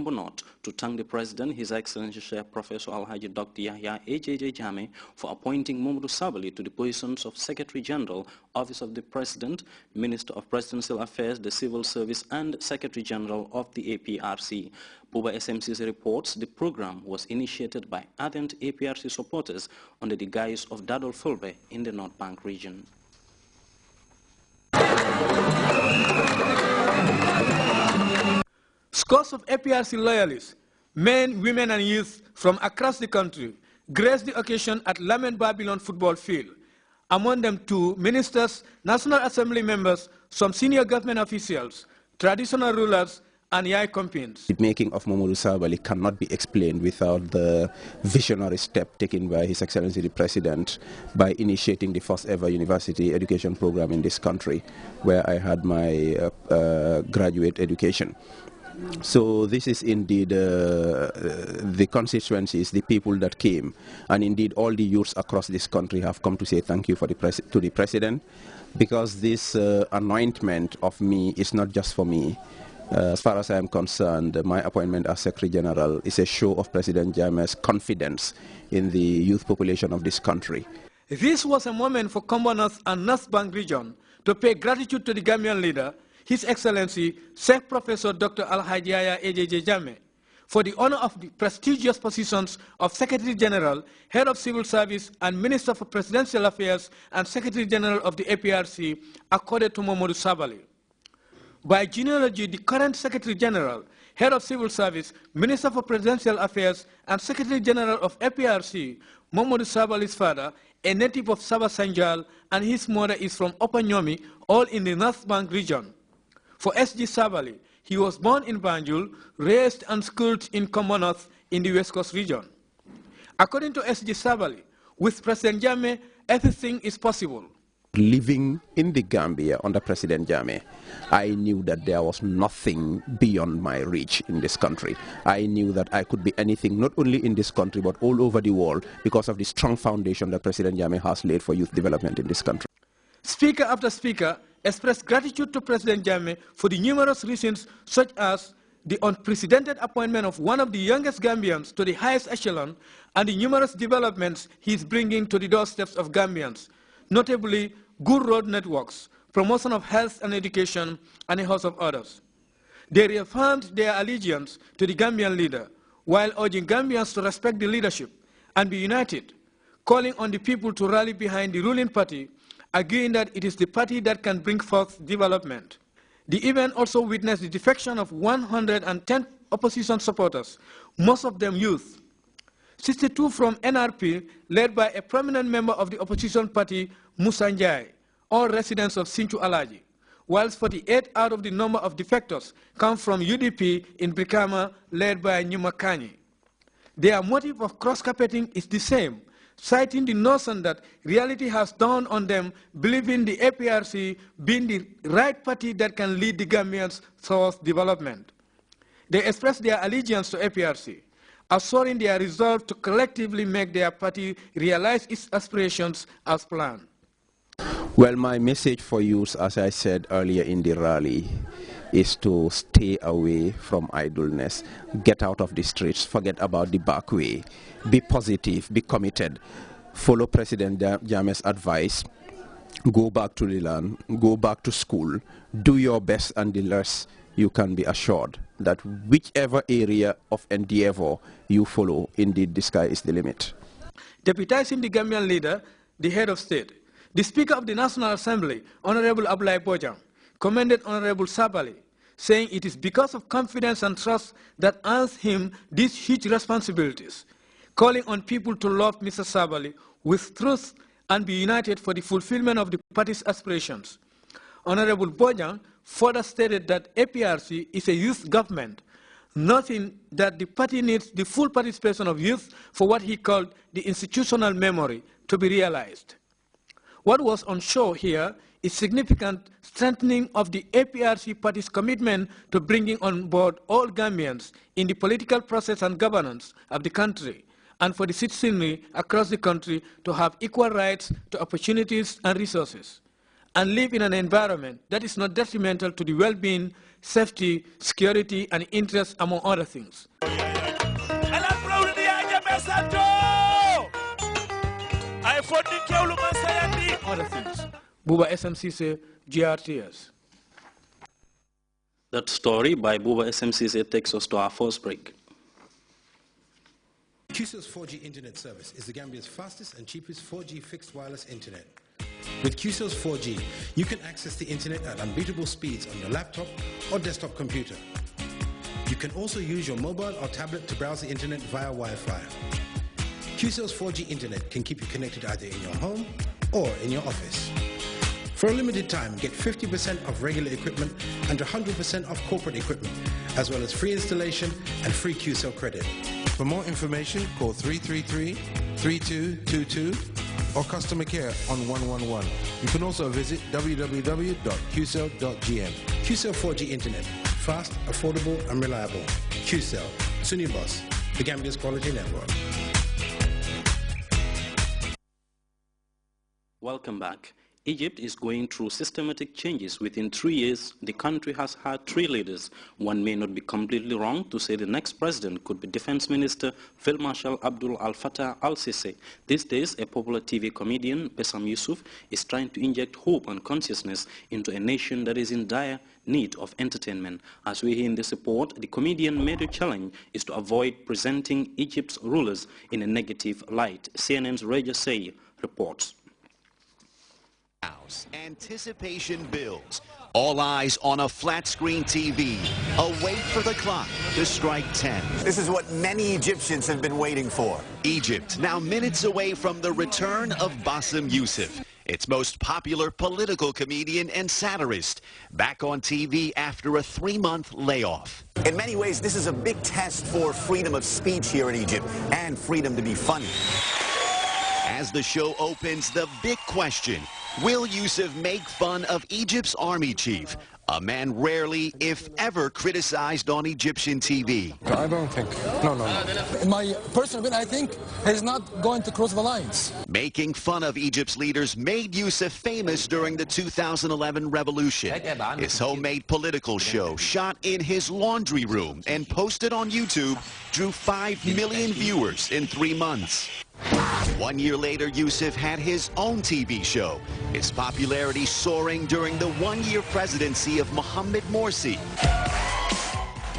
Kombo North to thank the President, His Excellency Sheikh Professor Alhaji Dr. Yahya AJJ Jammeh for appointing Mamadou Sabally to the positions of Secretary General, Office of the President, Minister of Presidential Affairs, the Civil Service, and Secretary General of the APRC. Buba SMC's reports the program was initiated by ardent APRC supporters under the guise of Dadol Fulbe in the North Bank region. Scores of APRC loyalists, men, women and youth from across the country, graced the occasion at Lamin Babylon football field. Among them two ministers, National Assembly members, some senior government officials, traditional rulers, and Yai companions. The making of Mamadou Sabally cannot be explained without the visionary step taken by His Excellency the President by initiating the first ever university education program in this country, where I had my graduate education. So this is indeed the constituencies, the people that came, and indeed all the youths across this country have come to say thank you to the President, because this anointment of me is not just for me. As far as I am concerned, my appointment as Secretary General is a show of President Jammeh's confidence in the youth population of this country. This was a moment for Kombo North and North Bank region to pay gratitude to the Gambian leader, His Excellency Sheikh Professor Dr. Alhaji Yahya AJJ Jammeh, for the honor of the prestigious positions of Secretary General, Head of Civil Service, and Minister for Presidential Affairs and Secretary General of the APRC accorded to Mamadou Sabally. By genealogy, the current Secretary General, Head of Civil Service, Minister for Presidential Affairs, and Secretary General of APRC, Mamadou Sabally's father, a native of Saba Sanjal, and his mother is from Upper Nyomi, all in the North Bank region. For S.G. Sabally, he was born in Banjul, raised and schooled in Kombo North in the West Coast region. According to S.G. Sabally, with President Jammeh, everything is possible. Living in the Gambia under President Jammeh, I knew that there was nothing beyond my reach in this country. I knew that I could be anything, not only in this country, but all over the world, because of the strong foundation that President Jammeh has laid for youth development in this country. Speaker after speaker expressed gratitude to President Jammeh for the numerous reasons, such as the unprecedented appointment of one of the youngest Gambians to the highest echelon and the numerous developments he is bringing to the doorsteps of Gambians, notably good road networks, promotion of health and education, and a host of others. They reaffirmed their allegiance to the Gambian leader, while urging Gambians to respect the leadership and be united, calling on the people to rally behind the ruling party, agreeing that it is the party that can bring forth development. The event also witnessed the defection of 110 opposition supporters, most of them youth. 62 from NRP, led by a prominent member of the opposition party, Musa Njai, all residents of Sinchu Alaji, whilst 48 out of the number of defectors come from UDP in Brikama, led by Nyuma Kani. Their motive of cross-carpeting is the same, citing the notion that reality has dawned on them, believing the APRC being the right party that can lead the Gambians towards development. They express their allegiance to APRC, assuring their resolve to collectively make their party realize its aspirations as planned. Well, my message for youth, as I said earlier in the rally, is to stay away from idleness, get out of the streets, forget about the back way, be positive, be committed, follow President Jammeh's advice, go back to the land, go back to school, do your best, and the rest you can be assured that whichever area of endeavor you follow, indeed the sky is the limit. Deputizing the Gambian leader, the head of state, the Speaker of the National Assembly, Honorable Abdoulaye Bojang, commended Honorable Sabally, saying it is because of confidence and trust that earns him these huge responsibilities, calling on people to love Mr. Sabally with truth and be united for the fulfillment of the party's aspirations. Honorable Bojang further stated that APRC is a youth government, noting that the party needs the full participation of youth for what he called the institutional memory to be realized. What was on show here is significant strengthening of the APRC party's commitment to bringing on board all Gambians in the political process and governance of the country, and for the citizenry across the country to have equal rights to opportunities and resources. and live in an environment that is not detrimental to the well-being, safety, security, and interests, among other things. Buba SMCC, GRTS. That story by Buba SMCC takes us to our first break. QCell's 4G internet service is the Gambia's fastest and cheapest 4G fixed wireless internet. With QCell's 4G, you can access the internet at unbeatable speeds on your laptop or desktop computer. You can also use your mobile or tablet to browse the internet via Wi-Fi. QCell's 4G internet can keep you connected either in your home or in your office. For a limited time, get 50% off regular equipment and 100% off corporate equipment, as well as free installation and free QCell credit. For more information, call 333-3222 or customer care on 111. You can also visit www.qcell.gm. QCell 4G Internet. Fast, affordable and reliable. QCell. Sunibus. The Gambia's quality network. Welcome back. Egypt is going through systematic changes. Within 3 years, the country has had 3 leaders. One may not be completely wrong to say the next president could be Defense Minister Field Marshal Abdul Al-Fattah al-Sisi. These days, a popular TV comedian, Besam Yusuf, is trying to inject hope and consciousness into a nation that is in dire need of entertainment. As we hear in this report, the comedian's major challenge is to avoid presenting Egypt's rulers in a negative light. CNN's Reja Say reports. Anticipation builds. All eyes on a flat-screen TV. A wait for the clock to strike 10. This is what many Egyptians have been waiting for. Egypt, now minutes away from the return of Bassem Youssef, its most popular political comedian and satirist, back on TV after a 3-month layoff. In many ways, this is a big test for freedom of speech here in Egypt and freedom to be funny. As the show opens, the big question: will Youssef make fun of Egypt's army chief, a man rarely, if ever, criticized on Egyptian TV? I don't think. No. In my personal opinion, I think he's not going to cross the lines. Making fun of Egypt's leaders made Youssef famous during the 2011 revolution. His homemade political show, shot in his laundry room and posted on YouTube, drew 5 million viewers in 3 months. 1 year later, Youssef had his own TV show, his popularity soaring during the 1-year presidency of Mohammed Morsi.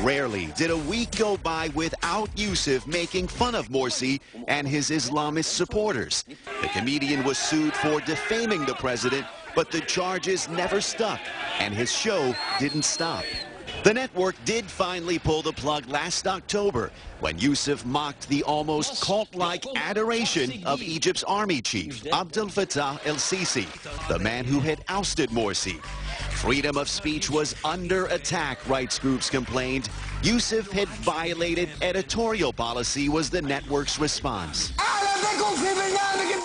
Rarely did a week go by without Youssef making fun of Morsi and his Islamist supporters. The comedian was sued for defaming the president, but the charges never stuck, and his show didn't stop. The network did finally pull the plug last October when Youssef mocked the almost cult-like adoration of Egypt's army chief, Abdel Fattah el-Sisi, the man who had ousted Morsi. Freedom of speech was under attack, rights groups complained. Youssef had violated editorial policy, was the network's response.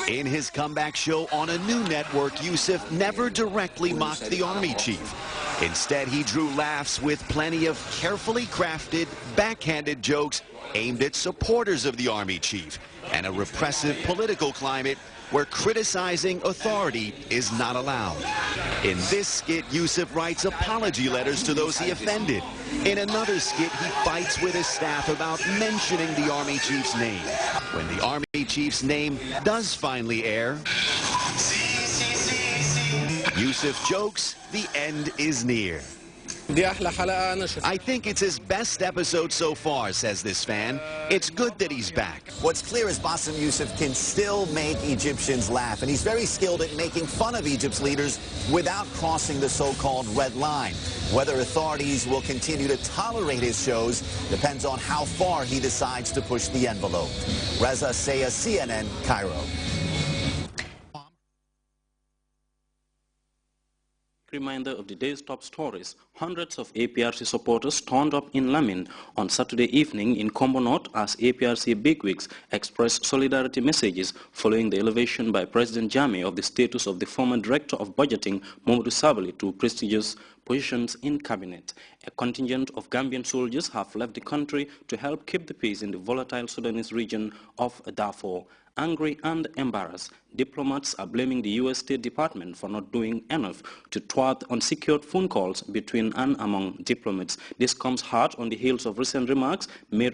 In his comeback show on a new network, Youssef never directly mocked the army chief. Instead, he drew laughs with plenty of carefully crafted, backhanded jokes aimed at supporters of the army chief and a repressive political climate where criticizing authority is not allowed. In this skit, Youssef writes apology letters to those he offended. In another skit, he fights with his staff about mentioning the army chief's name. When the army chief's name does finally air, Youssef jokes, the end is near. I think it's his best episode so far, says this fan. It's good that he's back. What's clear is Bassem Youssef can still make Egyptians laugh, and he's very skilled at making fun of Egypt's leaders without crossing the so-called red line. Whether authorities will continue to tolerate his shows depends on how far he decides to push the envelope. Reza Saya, CNN, Cairo. Reminder of the day's top stories. Hundreds of APRC supporters turned up in Lamin on Saturday evening in Combo North as APRC bigwigs expressed solidarity messages following the elevation by President Jammeh of the status of the former Director of Budgeting, Mamadou Sabali, to prestigious positions in cabinet. A contingent of Gambian soldiers have left the country to help keep the peace in the volatile Sudanese region of Darfur. Angry and embarrassed, diplomats are blaming the U.S. State Department for not doing enough to thwart unsecured phone calls between and among diplomats. This comes hard on the heels of recent remarks made